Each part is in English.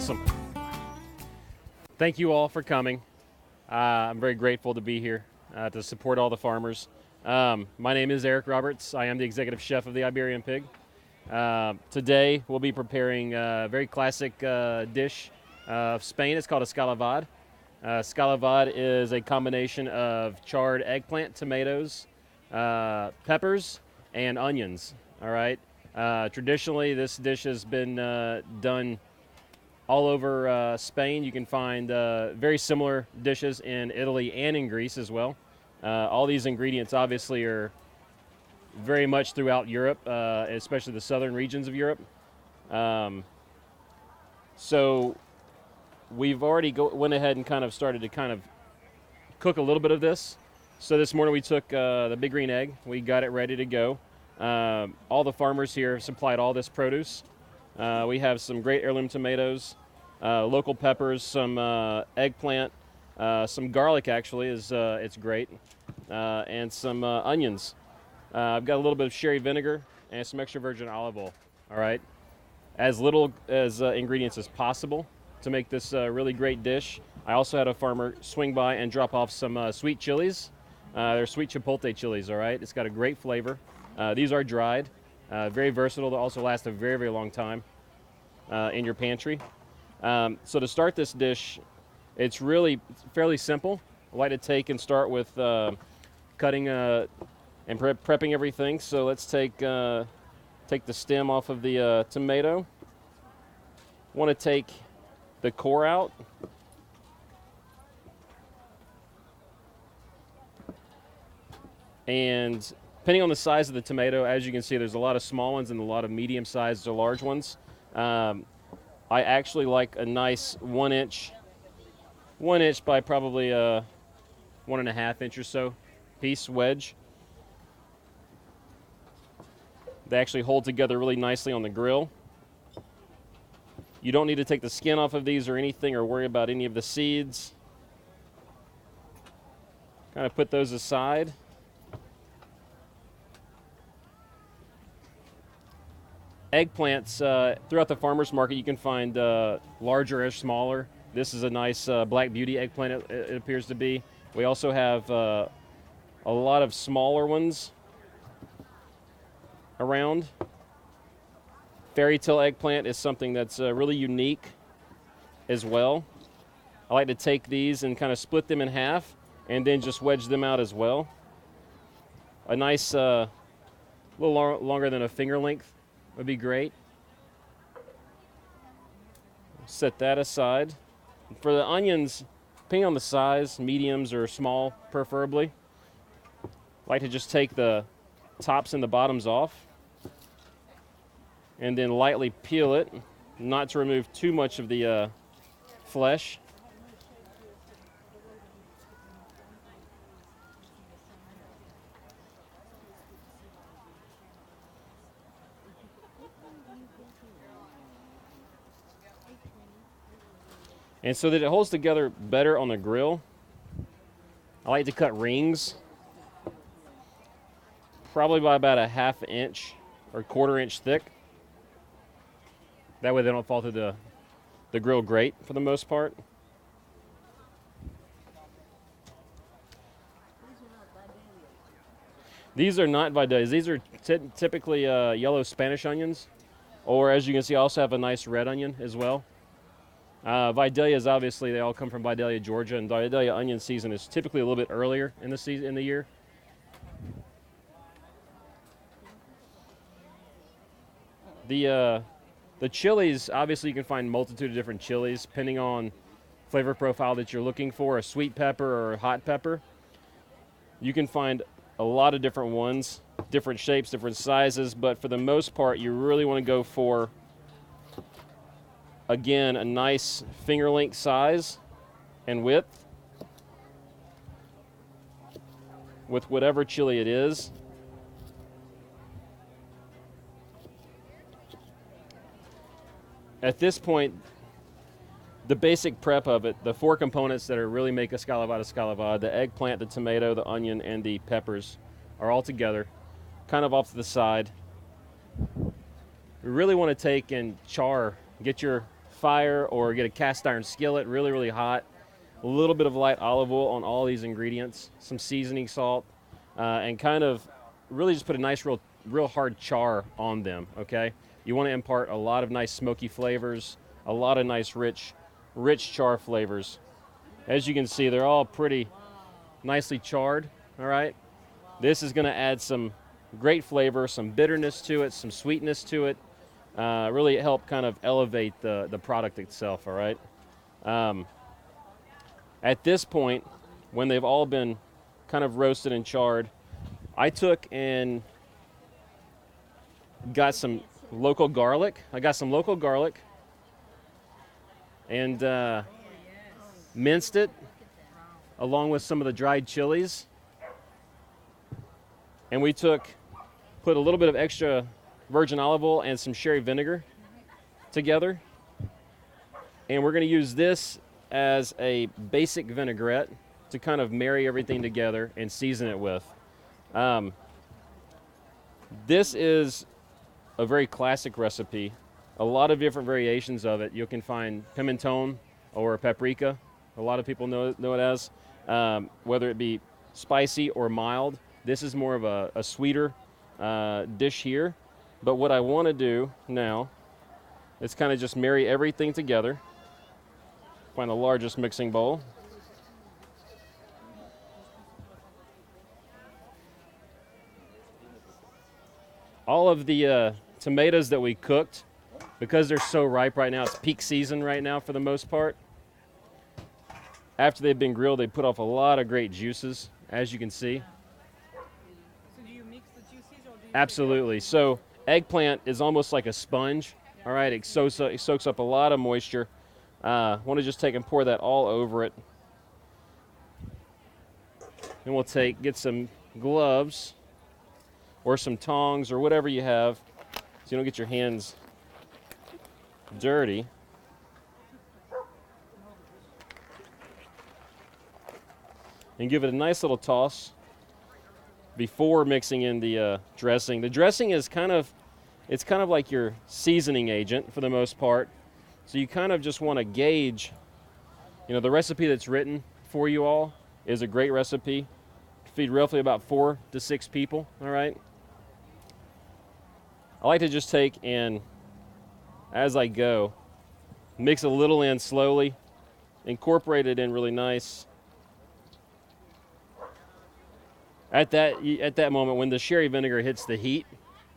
Awesome. Thank you all for coming. I'm very grateful to be here to support all the farmers. My name is Eric Roberts. I am the executive chef of the Iberian pig. Today we'll be preparing a very classic dish of Spain. It's called Escalivada. Escalivada is a combination of charred eggplant, tomatoes, peppers, and onions. All right. Traditionally, this dish has been done all over Spain. You can find very similar dishes in Italy and in Greece as well. All these ingredients obviously are very much throughout Europe, especially the southern regions of Europe. So we've already went ahead and kind of started to cook a little bit of this. So this morning we took the big green egg. We got it ready to go. All the farmers here have supplied all this produce. We have some great heirloom tomatoes, local peppers, some eggplant, some garlic actually it's great, and some onions. I've got a little bit of sherry vinegar and some extra virgin olive oil. All right, as little as ingredients as possible to make this really great dish. I also had a farmer swing by and drop off some sweet chilies. They're sweet chipotle chilies. All right, it's got a great flavor. These are dried, very versatile. They'll also last a very, very long time in your pantry. So to start this dish, it's really fairly simple. I like to take and start with cutting and prepping everything. So let's take the stem off of the tomato. Want to take the core out. And depending on the size of the tomato, as you can see, there's a lot of small ones and a lot of medium-sized or large ones. I actually like a nice 1 inch by probably 1.5 inch or so piece wedge. They actually hold together really nicely on the grill. You don't need to take the skin off of these or anything or worry about any of the seeds. Kind of put those aside. Eggplants, throughout the farmers market you can find larger or smaller. This is a nice Black Beauty eggplant, it appears to be. We also have a lot of smaller ones around. Fairy tale eggplant is something that's really unique as well. I like to take these and kind of split them in half and then just wedge them out as well. A nice, little longer than a finger length would be great. Set that aside. For the onions, depending on the size, mediums or small preferably, I like to just take the tops and the bottoms off and then lightly peel it, not to remove too much of the flesh. And so that it holds together better on the grill, I like to cut rings, probably by about 1/2 inch or 1/4 inch thick. That way they don't fall through the grill grate for the most part. These are not vidalias. These are typically yellow Spanish onions, or as you can see, I also have a nice red onion as well. Vidalias, obviously, they all come from Vidalia, Georgia, and Vidalia onion season is typically a little bit earlier in the year. The chilies, obviously, you can find a multitude of different chilies depending on flavor profile that you're looking for, a sweet pepper or a hot pepper. You can find a lot of different ones, different shapes, different sizes, but for the most part, you really want to go for, again, a nice finger length size and width with whatever chili it is. At this point, the basic prep of it, the 4 components that are really make Escalivada, the eggplant, the tomato, the onion, and the peppers are all together, kind of off to the side. We really want to take and char, get your fire or get a cast iron skillet, really, really hot. A little bit of light olive oil on all these ingredients, some seasoning salt, and kind of really just put a nice, real hard char on them, okay? You want to impart a lot of nice smoky flavors, a lot of nice rich char flavors. As you can see, they're all pretty nicely charred, all right? This is going to add some great flavor, some bitterness to it, some sweetness to it, really help kind of elevate the product itself, all right? At this point, when they've all been kind of roasted and charred, I took and got some local garlic. I got some local garlic and minced it along with some of the dried chilies. And we put a little bit of extra virgin olive oil and some sherry vinegar together. And we're going to use this as a basic vinaigrette to kind of marry everything together and season it with. This is a very classic recipe. A lot of different variations of it. You can find pimenton or paprika. A lot of people know it as, whether it be spicy or mild. This is more of a sweeter dish here. But what I want to do now is kind of just marry everything together. Find the largest mixing bowl. All of the tomatoes that we cooked, because they're so ripe right now, it's peak season right now for the most part. After they've been grilled, they put off a lot of great juices, as you can see. So do you mix the juices or do you Absolutely. So eggplant is almost like a sponge. All right, it soaks up a lot of moisture. Want to just take and pour that all over it. Then we'll get some gloves or some tongs or whatever you have so you don't get your hands dirty. And give it a nice little toss before mixing in the dressing. The dressing is kind of like your seasoning agent for the most part. So you kind of just want to gauge, the recipe that's written for you all is a great recipe. Feed roughly about 4 to 6 people, all right? I like to just take and, as I go, mix a little in slowly, incorporate it in really nice. At that moment, when the sherry vinegar hits the heat,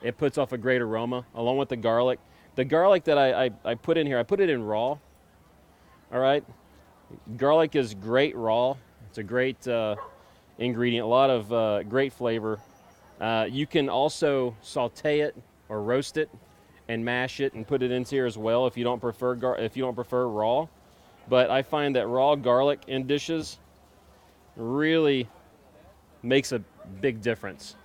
it puts off a great aroma, along with the garlic. The garlic that I put in here, I put it in raw, all right? Garlic is great raw. It's a great ingredient, a lot of great flavor. You can also saute it or roast it and mash it and put it into here as well if you don't prefer raw. But I find that raw garlic in dishes really makes a big difference.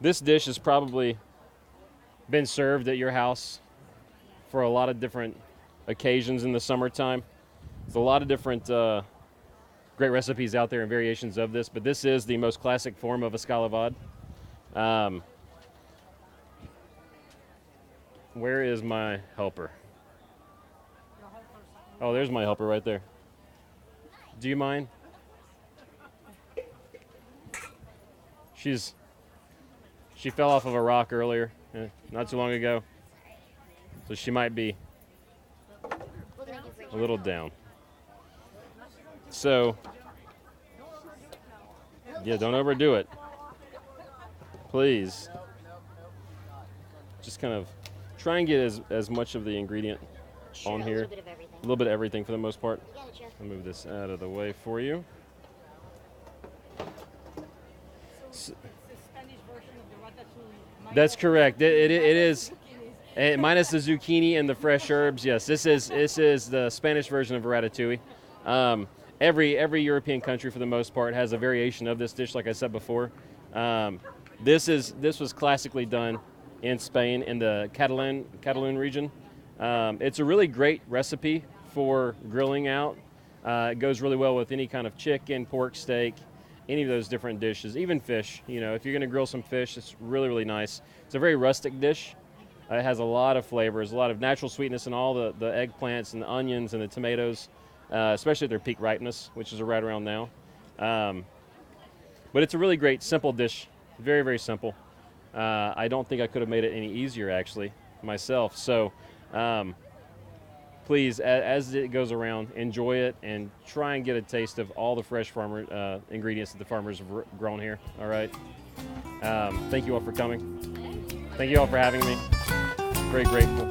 This dish has probably been served at your house for a lot of different occasions in the summertime. There's a lot of different great recipes out there and variations of this, but this is the most classic form of escalivada. Where is my helper? Oh, there's my helper right there. Do you mind? She fell off of a rock earlier, not too long ago, so she might be a little down. So, yeah, don't overdo it. Please. Just kind of try and get as much of the ingredient on here. A little bit of everything for the most part. I'll move this out of the way for you. That's correct. It is minus the zucchini and the fresh herbs. Yes, this is the Spanish version of ratatouille. Every European country, for the most part, has a variation of this dish. Like I said before, this was classically done in Spain in the Catalan region. It's a really great recipe for grilling out. It goes really well with any kind of chicken, pork, steak, any of those different dishes, even fish. You know, if you're going to grill some fish, it's really, really nice. It's a very rustic dish. It has a lot of flavors, a lot of natural sweetness in all the eggplants and the onions and the tomatoes, especially at their peak ripeness, which is right around now. But it's a really great, simple dish. Very, very simple. I don't think I could have made it any easier, actually, myself. So please, as it goes around, enjoy it and try and get a taste of all the fresh farmer ingredients that the farmers have grown here. All right. Thank you all for coming. Thank you all for having me. Very grateful.